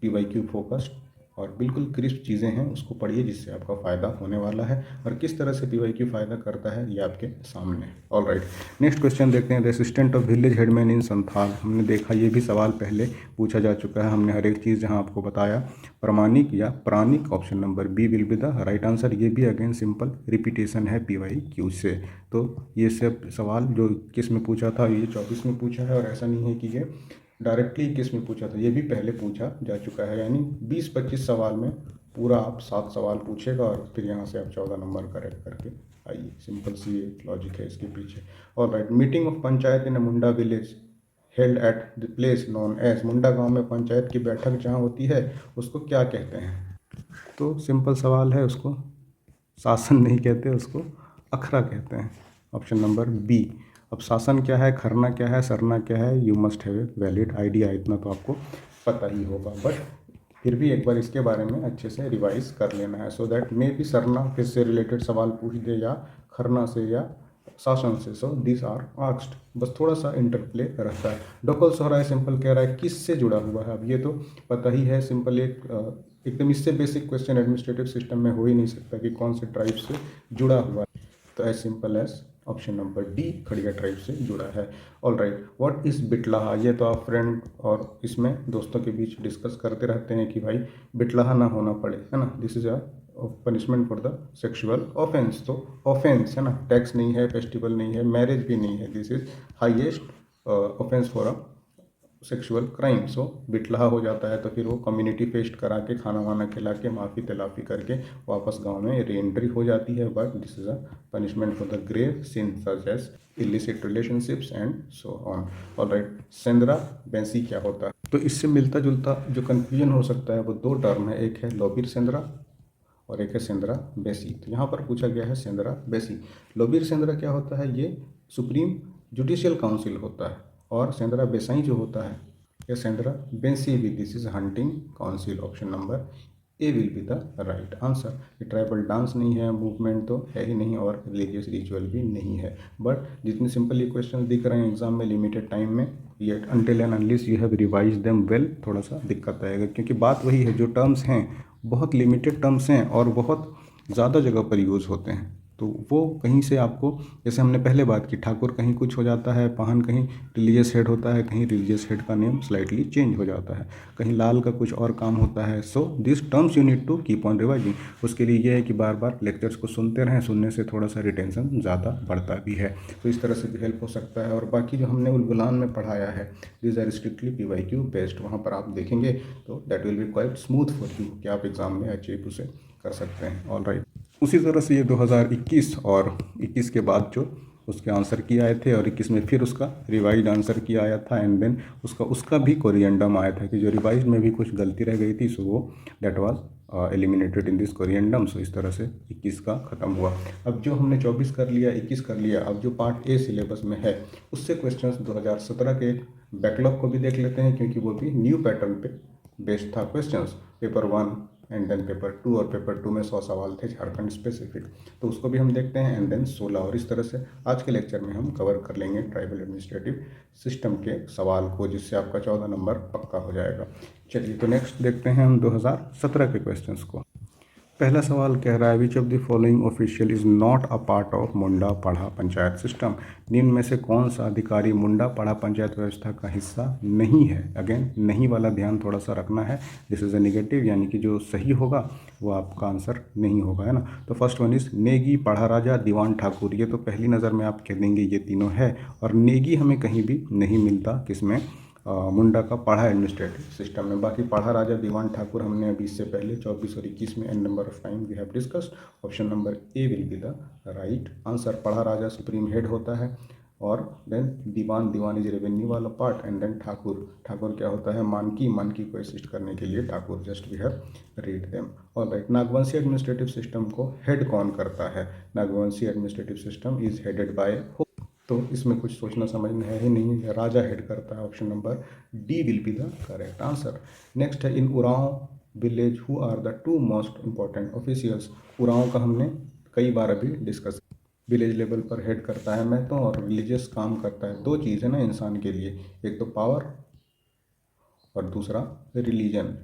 PYQ फोकस्ड और बिल्कुल क्रिस्प चीज़ें हैं, उसको पढ़िए जिससे आपका फ़ायदा होने वाला है। और किस तरह से PYQ फ़ायदा करता है ये आपके सामने। ऑल राइट, नेक्स्ट क्वेश्चन देखते हैं। The assistant of village headman in Santhal. हमने देखा, ये भी सवाल पहले पूछा जा चुका है। हमने हर एक चीज़ जहां आपको बताया, प्रमाणिक या Pranik, option number B will be the right answer. ये भी अगेन सिंपल रिपीटेशन है PYQ से। तो ये सब सवाल जो किस में पूछा था, ये 24 में पूछा है, और ऐसा नहीं है कि ये डायरेक्टली किस में पूछा था, ये भी पहले पूछा जा चुका है। यानी 20-25 सवाल में पूरा आप 7 सवाल पूछेगा, और फिर यहाँ से आप 14 नंबर करेक्ट करके आइए। सिंपल सी एक लॉजिक है इसके पीछे। और right, meeting of panchayat in Munda village held at the place known as. Munda गांव में पंचायत की बैठक जहाँ होती है उसको क्या कहते हैं। तो सिंपल सवाल है, उसको शासन नहीं कहते, उसको अखरा कहते हैं। Option number B. अब शासन क्या है, खरना क्या है, सरना क्या है, you must have a valid idea. इतना तो आपको पता ही होगा, बट फिर भी एक बार इसके बारे में अच्छे से रिवाइज कर लेना है, सो दैट मे भी सरना फिर से रिलेटेड सवाल पूछ दे, या खरना से, या शासन से। सो दिस आर आस्क्ड, बस थोड़ा सा इंटरप्ले रहता है। डोकल सोहराय सिंपल कह रहा है किस से जुड़ा हुआ है। अब ये तो पता ही है, सिंपल एकदम इससे बेसिक क्वेश्चन एडमिनिस्ट्रेटिव सिस्टम में हो ही नहीं सकता कि कौन से ट्राइब से जुड़ा हुआ है। तो as simple as option number D, Kharia tribe से जुड़ा है। All right, what is Bitlaha. ये तो आप फ्रेंड और इसमें दोस्तों के बीच डिस्कस करते रहते हैं कि भाई बिटलाहा ना होना पड़े, है ना। This is a punishment for the sexual offence. तो ऑफेंस है ना, टैक्स नहीं है, फेस्टिवल नहीं है, मैरिज भी नहीं है। This is highest offense for a sexual crime. So Bitlaha हो जाता है, तो फिर वो कम्युनिटी फेस्ट करा के, खाना वाना खिला के, माफ़ी तलाफ़ी करके वापस गांव में री एंट्री हो जाती है। But this is a punishment for the grave sin such as illicit relationships and so on. All right, Sendra Bensi क्या होता है। तो इससे मिलता जुलता जो कन्फ्यूजन हो सकता है वो 2 टर्म है, एक है लोबीर सेंद्रा और एक है सेंद्रा बेसी। तो यहाँ पर पूछा गया है सेंद्रा बेसी। लोबीर सेंद्रा क्या होता है, ये सुप्रीम जुडिशियल काउंसिल होता है, और सेंद्रा बेसाई जो होता है या सेंद्रा बेंसी भी, this is hunting council. Option number A will be the right answer. ये ट्राइबल डांस नहीं है, मूवमेंट तो है ही नहीं, और रिलीजियस रिचुअल भी नहीं है। बट जितने सिंपल ये क्वेश्चन दिख रहे हैं एग्जाम में लिमिटेड टाइम में, ये until and unless you have revise them well, थोड़ा सा दिक्कत आएगा, क्योंकि बात वही है, जो टर्म्स हैं बहुत लिमिटेड टर्म्स हैं और बहुत ज़्यादा जगह पर यूज़ होते हैं। तो वो कहीं से आपको, जैसे हमने पहले बात की, ठाकुर कहीं कुछ हो जाता है, पाहन कहीं रिलीजियस हेड होता है, कहीं रिलीजियस हेड का नेम स्लाइटली चेंज हो जाता है, कहीं लाल का कुछ और काम होता है। So this terms you need to keep on revising. उसके लिए ये है कि बार बार लेक्चर्स को सुनते रहें, सुनने से थोड़ा सा रिटेंशन ज़्यादा बढ़ता भी है, तो इस तरह से भी हेल्प हो सकता है। और बाकी जो हमने उलगुलान में पढ़ाया है, these are strictly PYQ based, वहाँ पर आप देखेंगे तो that will be quite smooth for you कि आप एग्ज़ाम में अचीव उसे कर सकते हैं। ऑल राइट, उसी तरह से ये 2021 और 21 के बाद जो उसके आंसर की आए थे, और 21 में फिर उसका रिवाइज आंसर की आया था, एंड देन उसका भी कोरिएंडम आया था कि जो रिवाइज में भी कुछ गलती रह गई थी, सो वो that was eliminated in this corrigendum. So इस तरह से 21 का ख़त्म हुआ। अब जो हमने 24 कर लिया, 21 कर लिया, अब जो पार्ट ए सिलेबस में है उससे क्वेश्चंस 2017 के बैकलॉग को भी देख लेते हैं, क्योंकि वो भी न्यू पैटर्न पे बेस्ड था questions. Paper 1 and then paper 2, और पेपर 2 में 100 सवाल थे झारखंड स्पेसिफिक, तो उसको भी हम देखते हैं, एंड देन 16। और इस तरह से आज के लेक्चर में हम कवर कर लेंगे ट्राइबल एडमिनिस्ट्रेटिव सिस्टम के सवाल को, जिससे आपका 14 नंबर पक्का हो जाएगा। चलिए, तो नेक्स्ट देखते हैं हम 2017 के क्वेश्चंस को। पहला सवाल कह रहा है, which of the following official is not a part of Munda Padha panchayat system. निम्न में से कौन सा अधिकारी मुंडा पढ़ा पंचायत व्यवस्था का हिस्सा नहीं है। अगेन नहीं वाला ध्यान थोड़ा सा रखना है, दिस इज अ नेगेटिव, यानी कि जो सही होगा वो आपका आंसर नहीं होगा, है ना। तो फर्स्ट वन इज नेगी, पढ़ा राजा, दीवान ठाकुर। ये तो पहली नज़र में आप कह देंगे ये तीनों है, और नेगी हमें कहीं भी नहीं मिलता किसमें, मुंडा का पढ़ा एडमिनिस्ट्रेटिव सिस्टम में। बाकी पढ़ा राजा, दीवान ठाकुर हमने अभी इससे पहले 24 और 21 में an number of time we have discussed. Option number A will be the right answer. Parha Raja supreme head होता है, और देन दीवान इज रेवेन्यू वाला पार्ट, एंड देन ठाकुर क्या होता है, मानकी को असिस्ट करने के लिए Thakur. Just we have read them. All right, Nagvanshi administrative system को हेड कौन करता है। Nagvanshi administrative system is headed by, तो इसमें कुछ सोचना समझना है ही नहीं, राजा हेड करता है। Option number D will be the correct answer. Next है, in Oraon village who are the 2 most important officials. Oraon का हमने कई बार अभी डिस्कस, विलेज लेवल पर हेड करता है मैं तो, और रिलीजियस काम करता है। 2 चीज़ है ना इंसान के लिए, एक तो पावर और दूसरा रिलीजन।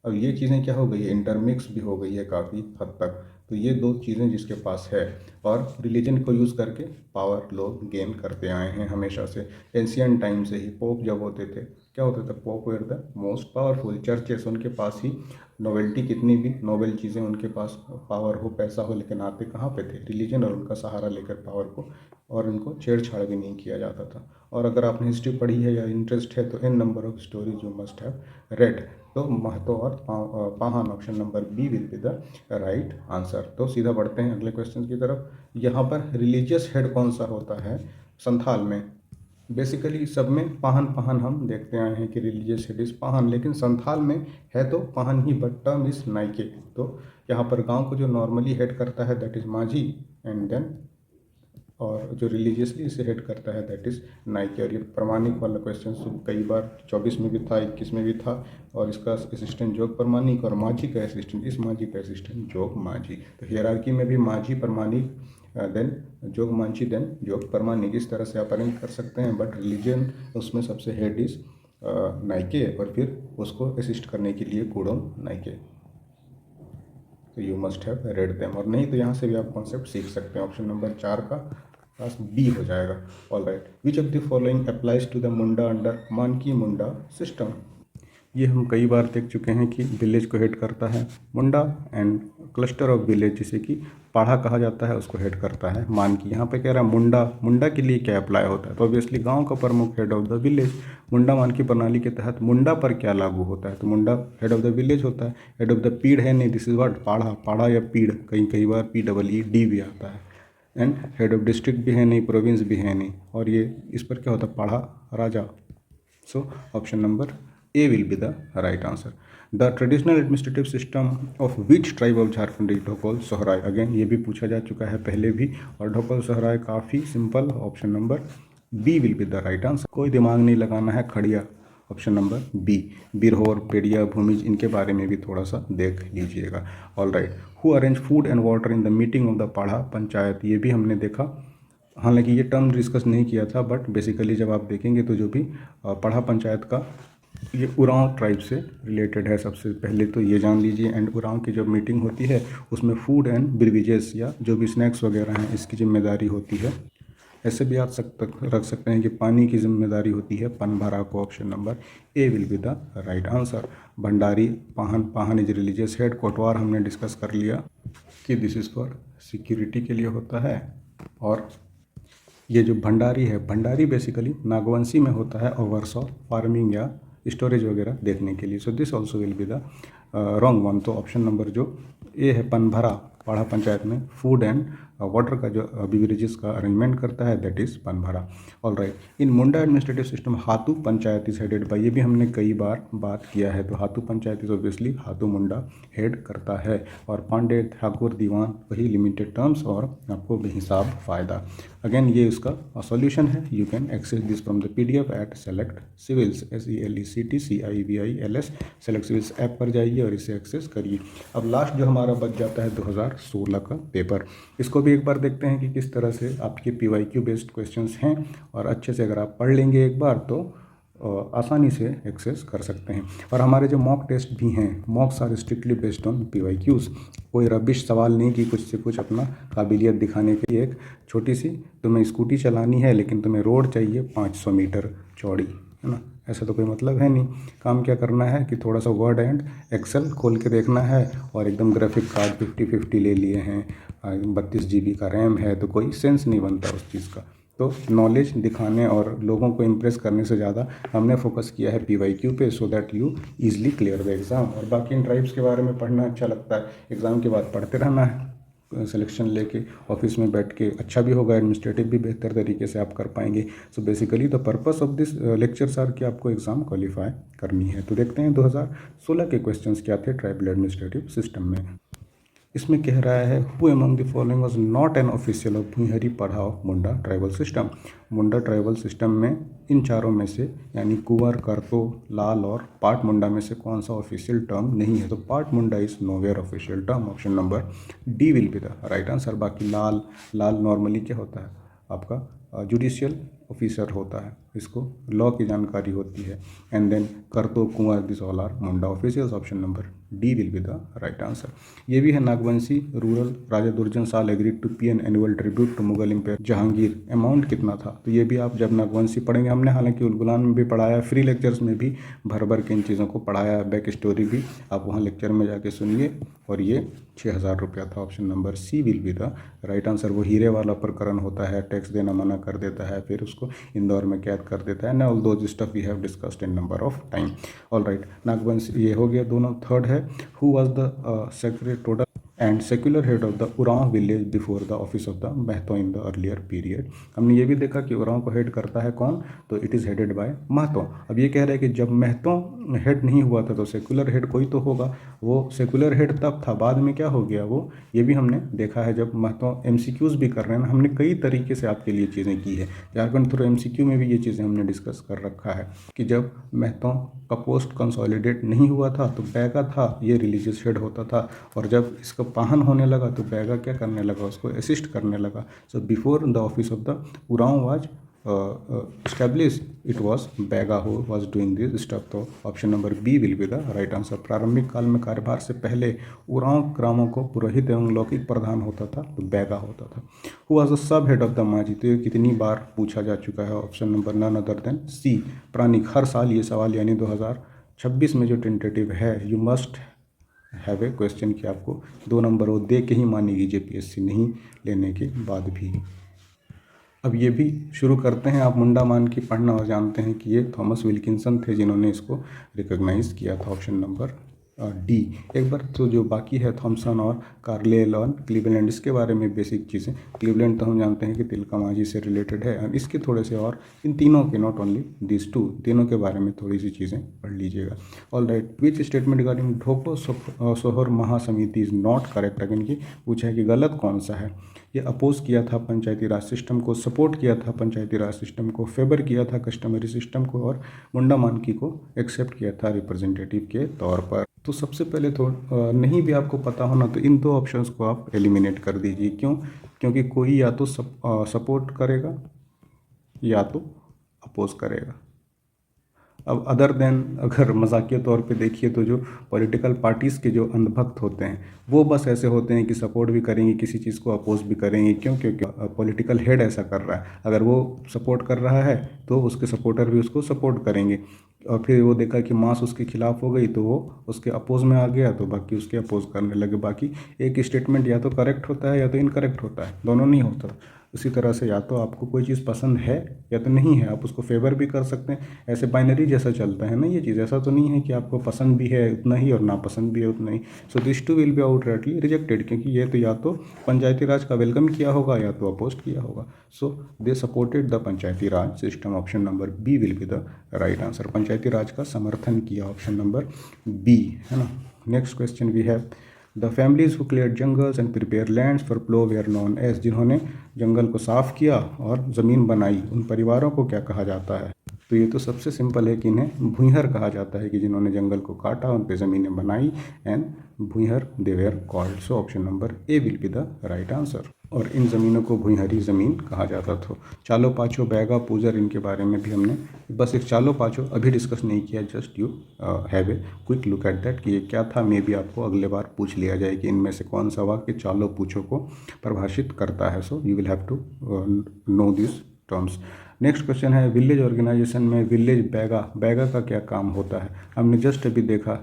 अब ये चीज़ें क्या हो गई है, इंटरमिक्स भी हो गई है काफ़ी हद तक। तो ये 2 चीज़ें जिसके पास है, और रिलीजन को यूज़ करके पावर लोग गेन करते आए हैं हमेशा से, एंशियंट टाइम से ही। पोप जब होते थे, क्या होता था, pope were the most powerful. Churches, उनके पास ही नोवेल्टी, कितनी भी नोबेल चीज़ें उनके पास, पावर हो, पैसा हो, लेकिन आते कहाँ पे थे, रिलीजन और उनका सहारा लेकर पावर को, और इनको छेड़छाड़ भी नहीं किया जाता था। और अगर आपने हिस्ट्री पढ़ी है या इंटरेस्ट है, तो an number of stories you must have read. तो महतो और Pahan, option number B will be the right answer. तो सीधा बढ़ते हैं अगले क्वेश्चन की तरफ। यहाँ पर रिलीजियस हेड कौन सा होता है संथाल में। बेसिकली सब में पाहन हम देखते आए हैं कि रिलीजियस हेड इज पाहन, लेकिन संथाल में है तो पाहन ही, बट टर्म इज नाइके। तो यहाँ पर गांव को जो नॉर्मली हेड करता है दैट इज माझी, एंड देन और जो रिलीजियसली इसे हेड करता है दैट इज़ नाइके। और ये प्रमाणिक वाला क्वेश्चन कई बार 24 में भी था, 21 में भी था, और इसका असिस्टेंट जोग प्रमाणिक, और माझी का असिस्टेंट, इस माझी का असिस्टेंट जोग माझी। तो हियरार्की में भी माझी प्रमाणिक, देन जोग मांझी, देन जोग प्रमाणिक, इस तरह से आप अरेंज कर सकते हैं। बट रिलीजन उसमें सबसे हेड इज नाइके, और फिर उसको असिस्ट करने के लिए कुडोम नाइके। तो you must have red them, और नहीं तो यहाँ से भी आप कॉन्सेप्ट सीख सकते हैं। ऑप्शन नंबर 4 का पास बी हो जाएगा। All right, which of the following applies to the Munda under Manki Munda system. ये हम कई बार देख चुके हैं कि विलेज को हेड करता है मुंडा, एंड क्लस्टर ऑफ विलेज जिसे कि पाढ़ा कहा जाता है उसको हेड करता है मानकी। यहाँ पे कह रहा है मुंडा के लिए क्या अप्लाई होता है, तो ऑब्वियसली गांव का प्रमुख हेड ऑफ द विलेज। मुंडा मानकी प्रणाली के तहत मुंडा पर क्या लागू होता है, तो मुंडा हेड ऑफ द विलेज होता है। हेड ऑफ द पीढ़ है नहीं, दिस इज व्हाट, पाढ़ा या पीढ़, कई बार PEED भी आता है। एंड हेड ऑफ डिस्ट्रिक्ट भी है नहीं, प्रोविंस भी है नहीं, और ये इस पर क्या होता है, Padha Raja. So option number A will be the right answer. The traditional administrative system of which tribe of Jharkhand is Dhokal Sohrai. Again ये भी पूछा जा चुका है पहले भी, और ढोकल सोहराय काफ़ी सिंपल, option number B will be the right answer. कोई दिमाग नहीं लगाना है, Kharia, option number B. Birhor, पेड़िया, भूमिज, इनके बारे में भी थोड़ा सा देख लीजिएगा। All right, who arrange food and water in the meeting of the Padha panchayat, ये भी हमने देखा। हालांकि ये टर्म डिस्कस नहीं किया था, बट बेसिकली जब आप देखेंगे तो जो भी पाढ़ा पंचायत का ये उरांव ट्राइब से रिलेटेड है। सबसे पहले तो ये जान लीजिए। एंड उरांव की जब मीटिंग होती है उसमें फूड एंड ब्रिविजेस या जो भी स्नैक्स वगैरह हैं इसकी जिम्मेदारी होती है। ऐसे भी आप रख सकते हैं कि पानी की जिम्मेदारी होती है पनभरा को। Option number A will be the right answer. Bhandari Pahan, Pahan is religious head. कोटवार हमने डिस्कस कर लिया कि दिस इज़ फॉर सिक्योरिटी के लिए होता है। और ये जो भंडारी है, भंडारी बेसिकली नागवंशी में होता है और वर्सो फार्मिंग या स्टोरेज वगैरह देखने के लिए। So this also will be the wrong one. तो ऑप्शन नंबर जो ए है पनभरा, पाड़ा पंचायत में फूड एंड वाटर का जो बिवरेजेस का अरेंजमेंट करता है, that is Panbhara. All right. In Munda administrative system Hatu panchayat is headed by, ये भी हमने कई बार बात किया है। तो Hatu panchayat is obviously Hatu Munda head करता है। और पांडे ठाकुर दीवान वही लिमिटेड टर्म्स और आपको बेहिसाब फ़ायदा। अगेन ये उसका सॉल्यूशन है। You can access this from the PDF at Select Civils, SELECT Select Civils app पर जाइए और इसे एक्सेस करिए। अब लास्ट जो हमारा बच जाता है 2016 का पेपर, इसको भी एक बार देखते हैं कि किस तरह से आपके PYQ बेस्ड क्वेश्चंस हैं। और अच्छे से अगर आप पढ़ लेंगे एक बार तो आसानी से एक्सेस कर सकते हैं। और हमारे जो मॉक टेस्ट भी हैं, mocks are strictly based on PYQs। कोई रबिश सवाल नहीं कि कुछ से कुछ अपना काबिलियत दिखाने के लिए। एक छोटी सी तुम्हें स्कूटी चलानी है लेकिन तुम्हें रोड चाहिए 500 मीटर चौड़ी, है ना, ऐसा तो कोई मतलब है नहीं। काम क्या करना है कि थोड़ा सा वर्ड एंड एक्सेल खोल के देखना है और एकदम ग्राफिक कार्ड 50-50 ले लिए हैं, 32 GB का रैम है, तो कोई सेंस नहीं बनता उस चीज़ का। तो नॉलेज दिखाने और लोगों को इम्प्रेस करने से ज़्यादा हमने फोकस किया है PYQ पे, so that you easily clear the exam. और बाकी इन ट्राइब्स के बारे में पढ़ना अच्छा लगता है, एग्ज़ाम के बाद पढ़ते रहना है। सिलेक्शन लेके ऑफिस में बैठ के अच्छा भी होगा, एडमिनिस्ट्रेटिव भी बेहतर तरीके से आप कर पाएंगे। So basically the purpose of this lectures are कि आपको एग्ज़ाम क्वालिफाई करनी है। तो देखते हैं 2016 के क्वेश्चंस क्या थे ट्राइबल एडमिनिस्ट्रेटिव सिस्टम में। इसमें कह रहा है who among the following was not an official of Bhuihari Padha Munda tribal system. Munda tribal system में इन चारों में से यानी कुंवर, करतो, लाल और पाट मुंडा में से कौन सा ऑफिशियल टर्म नहीं है? तो Pat Munda is nowhere official term. Option number D will be the right answer. बाकी लाल, लाल नॉर्मली क्या होता है आपका जुडिशियल ऑफिसर होता है, इसको लॉ की जानकारी होती है। And then Karto, Kunwar, this all are Munda officials. Option number D will be the right answer. ये भी है Nagvanshi ruler Raja Durjan Sal agreed to pay an annual tribute to Mughal empire Jahangir. Amount कितना था? तो ये भी आप जब नागवंशी पढ़ेंगे, हमने हालांकि उलगुलान में भी पढ़ाया, फ्री लेक्चर्स में भी भर भर के इन चीज़ों को पढ़ाया, बैक स्टोरी भी आप वहाँ लेक्चर में जाके सुनिए। और ये 6,000 रुपया था। Option number C will be the right answer. वो हीरे वाला प्रकरण होता है, टैक्स देना मना कर देता है, फिर उसको इंदौर में कैद कर देता है ना। All those stuff we have discussed in number of time. All right, Nagvanshi ये हो गया दोनों। थर्ड है who was the secretary total and secular head of the Oraon village before the office of the Mahto in the earlier period. हमने ये भी देखा कि उरांव को हेड करता है कौन? तो it is headed by Mahto. अब ये कह रहे हैं कि जब महतो हेड नहीं हुआ था तो सेक्युलर हेड कोई तो होगा। वो सेक्युलर हेड तब था, बाद में क्या हो गया वो, ये भी हमने देखा है। जब महतो MCQs भी कर रहे हैं, हमने कई तरीके से आपके लिए चीज़ें की है। झारखंड थ्रू MCQ में भी ये चीज़ें हमने डिस्कस कर रखा है कि जब महतो का पोस्ट कंसोलिडेट नहीं हुआ था तो बैगा था, ये रिलीजियस हेड होता था। और जब इसका पाहन होने लगा तो बैगा क्या करने लगा, उसको असिस्ट करने लगा। So before the office of the Oraon was established, it was Baiga who was doing this stuff। तो option number B will be the right answer. प्रारंभिक काल में कार्यभार से पहले उरांव ग्रामों को पुरोहित एवं लौकिक प्रधान होता था तो बैगा होता था। Who was the sub head of the Manjhi? तो ये कितनी बार पूछा जा चुका है। Option number none other than C Pranik. हर साल ये सवाल यानी 2026 में जो टेंटेटिव है, you must have a question कि आपको 2 नंबर वो दे के ही मानेगी JPSC, नहीं लेने के बाद भी। अब ये भी शुरू करते हैं। आप मुंडा मान की पढ़ना और जानते हैं कि ये थॉमस विल्किंसन थे जिन्होंने इसको रिकॉग्नाइज किया था। Option number D. एक बार तो जो बाकी है थॉमसन और कार्लेल और क्लीवलैंड, इसके बारे में बेसिक चीज़ें। क्लीवलैंड तो हम जानते हैं कि तिलका मांझी से रिलेटेड है, और इसके थोड़े से और इन तीनों के, नॉट ओनली दिस टू, तीनों के बारे में थोड़ी सी चीज़ें पढ़ लीजिएगा। All right, which statement regarding Dhokro Sohor Mahasamiti is not correct? Again की पूछा है कि गलत कौन सा है। ये अपोज किया था पंचायती राज सिस्टम को, सपोर्ट किया था पंचायती राज सिस्टम को, फेवर किया था कस्टमरी सिस्टम को, और मुंडा मानकी को एक्सेप्ट किया था रिप्रेजेंटेटिव के तौर पर। तो सबसे पहले तो नहीं भी आपको पता होना तो इन 2 ऑप्शंस को आप एलिमिनेट कर दीजिए। क्यों? क्योंकि कोई या तो सपोर्ट करेगा या तो अपोज करेगा। अब अदर देन अगर मजाकिया तौर पे देखिए तो जो पॉलिटिकल पार्टीज़ के जो अंधभक्त होते हैं वो बस ऐसे होते हैं कि सपोर्ट भी करेंगे किसी चीज़ को, अपोज भी करेंगे। क्यों? क्योंकि पॉलिटिकल हेड ऐसा कर रहा है। अगर वो सपोर्ट कर रहा है तो उसके सपोर्टर भी उसको सपोर्ट करेंगे, और फिर वो देखा कि मास उसके खिलाफ हो गई तो वो उसके अपोज में आ गया तो बाकी उसके अपोज करने लगे। बाकी एक स्टेटमेंट या तो करेक्ट होता है या तो इनकरेक्ट होता है, दोनों नहीं होता। उसी तरह से या तो आपको कोई चीज़ पसंद है या तो नहीं है, आप उसको फेवर भी कर सकते हैं। ऐसे बाइनरी जैसा चलता है ना ये चीज़, ऐसा तो नहीं है कि आपको पसंद भी है उतना ही और नापसंद भी है उतना ही। So this too will be outrightly rejected, क्योंकि ये तो या तो पंचायती राज का वेलकम किया होगा या तो अपोज किया होगा। So they supported the Panchayati Raj system. Option number B will be the right answer. Panchayati Raj का समर्थन किया, ऑप्शन नंबर बी, है ना। Next question we have the families who clear jungles and prepare lands for plough were known as. जिन्होंने जंगल को साफ किया और ज़मीन बनाई उन परिवारों को क्या कहा जाता है? तो ये तो सबसे सिंपल है कि इन्हें भूंइहर कहा जाता है, कि जिन्होंने जंगल को काटा उन पे ज़मीनें बनाई, and Bhuinhar they were called. So option number A will be the right answer. और इन ज़मीनों को भूंइहरी ज़मीन कहा जाता था। चालो पाचो, बैगा, पूजर, इनके बारे में भी हमने बस एक चालो पाचो अभी डिस्कस नहीं किया। Just you have a quick look at that कि ये क्या था। मे बी आपको अगले बार पूछ लिया जाए कि इनमें से कौन सा वाक्य चालो पूछो को परिभाषित करता है। So you will have to know this terms. Next question है विलेज ऑर्गेनाइजेशन में विलेज बैगा, बैगा का क्या काम होता है? हमने जस्ट अभी देखा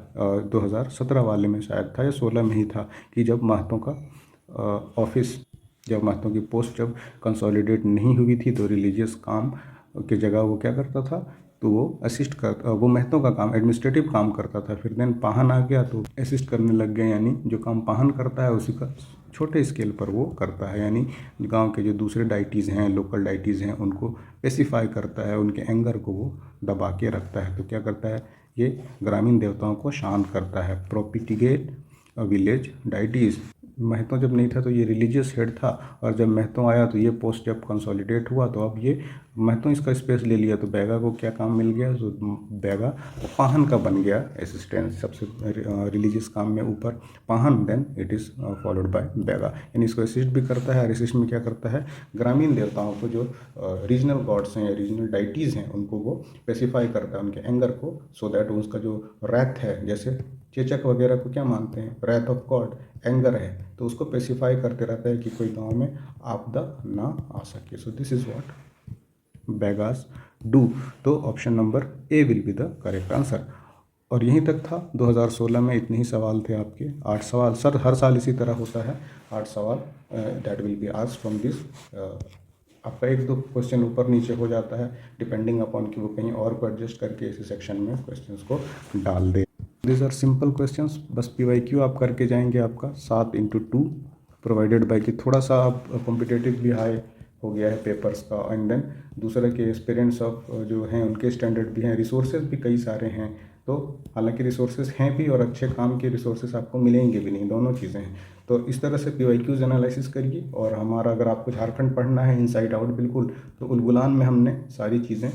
2017 वाले में शायद था या 16 में ही था कि जब महतों का ऑफिस, जब महतों की पोस्ट जब कंसोलिडेट नहीं हुई थी तो रिलीजियस काम की जगह वो क्या करता था, तो वो असिस्ट कर, वो महतों का काम एडमिनिस्ट्रेटिव काम करता था। फिर देन पाहन आ गया तो असिस्ट करने लग गए, यानी जो काम पाहन करता है उसी का छोटे स्केल पर वो करता है। यानी गांव के जो दूसरे डाइटीज़ हैं, लोकल डाइटीज़ हैं, उनको पेसिफाई करता है, उनके एंगर को वो दबा के रखता है। तो क्या करता है, ये ग्रामीण देवताओं को शांत करता है। प्रोपिटिगेट विलेज डाइटीज़। महतों जब नहीं था तो ये रिलीजियस हेड था, और जब महतों आया तो ये पोस्ट जब कंसोलिडेट हुआ तो अब ये महतों इसका स्पेस ले लिया। तो बैगा को क्या काम मिल गया? तो बैगा पाहन का बन गया असिस्टेंट। सबसे रिलीजियस काम में ऊपर Pahan, then it is followed by Baiga. यानी इसको असिस्ट भी करता है, और असिस्ट में क्या करता है, ग्रामीण देवताओं को जो रीजनल गॉड्स हैं या रीजनल डाइटीज़ हैं उनको वो स्पेसिफाई करता है, उनके एंगर को, सो दैट उसका जो रैथ है, जैसे चेचक वगैरह को क्या मानते हैं, रैथ ऑफ गॉड, एंगर है, तो उसको स्पेसिफाई करते रहता है कि कोई गांव में आपदा ना आ सके। So this is what Baigas do. तो option number A will be the correct answer. और यहीं तक था 2016 में, इतने ही सवाल थे आपके। 8 सवाल सर, हर साल इसी तरह होता है, 8 सवाल that will be asked from this. आपका एक दो क्वेश्चन ऊपर नीचे हो जाता है डिपेंडिंग अपॉन कि वो कहीं और को एडजस्ट करके इसी सेक्शन में क्वेश्चंस को डाल दे। दिस आर सिंपल क्वेश्चंस, बस PYQ आप करके जाएंगे आपका 7x2 प्रोवाइडेड बाय कि थोड़ा सा आप कॉम्पिटेटिव भी हाई हो गया है पेपर्स का, एंड देन दूसरे के एक्सपीरियंस ऑफ जो हैं उनके स्टैंडर्ड भी हैं, रिसोर्सेज भी कई सारे हैं। तो हालांकि रिसोर्सेज हैं भी और अच्छे काम के रिसोर्सेज आपको मिलेंगे भी नहीं, दोनों चीज़ें हैं। तो इस तरह से PYQs एनालिसिस करिए। और हमारा अगर आपको झारखंड पढ़ना है इनसाइड आउट बिल्कुल, तो उलगुलान में हमने सारी चीज़ें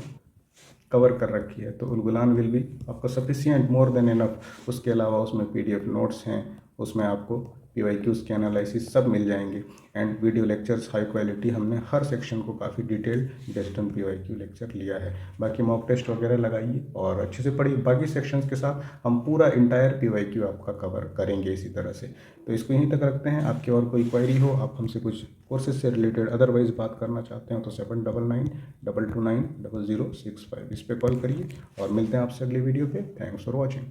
कवर कर रखी है, तो उलगुलान विल भी आपका सफिशियंट, मोर देन इनफ। उसके अलावा उसमें PDF नोट्स हैं, उसमें आपको PYQs के एनालिसिस सब मिल जाएंगे, and video lectures high quality. हमने हर सेक्शन को काफ़ी detailed based on PYQ lecture लिया है। बाकी मॉक टेस्ट वगैरह लगाइए और अच्छे से पढ़िए। बाकी सेक्शंस के साथ हम पूरा इंटायर PYQ आपका कवर करेंगे इसी तरह से। तो इसको यहीं तक रखते हैं। आपकी और कोई क्वेरी हो, आप हमसे कुछ कोर्सेज से रिलेटेड अदरवाइज बात करना चाहते हैं, तो 7992290065 इस पर कॉल करिए। और मिलते हैं आपसे अगले वीडियो पे। Thanks for watching.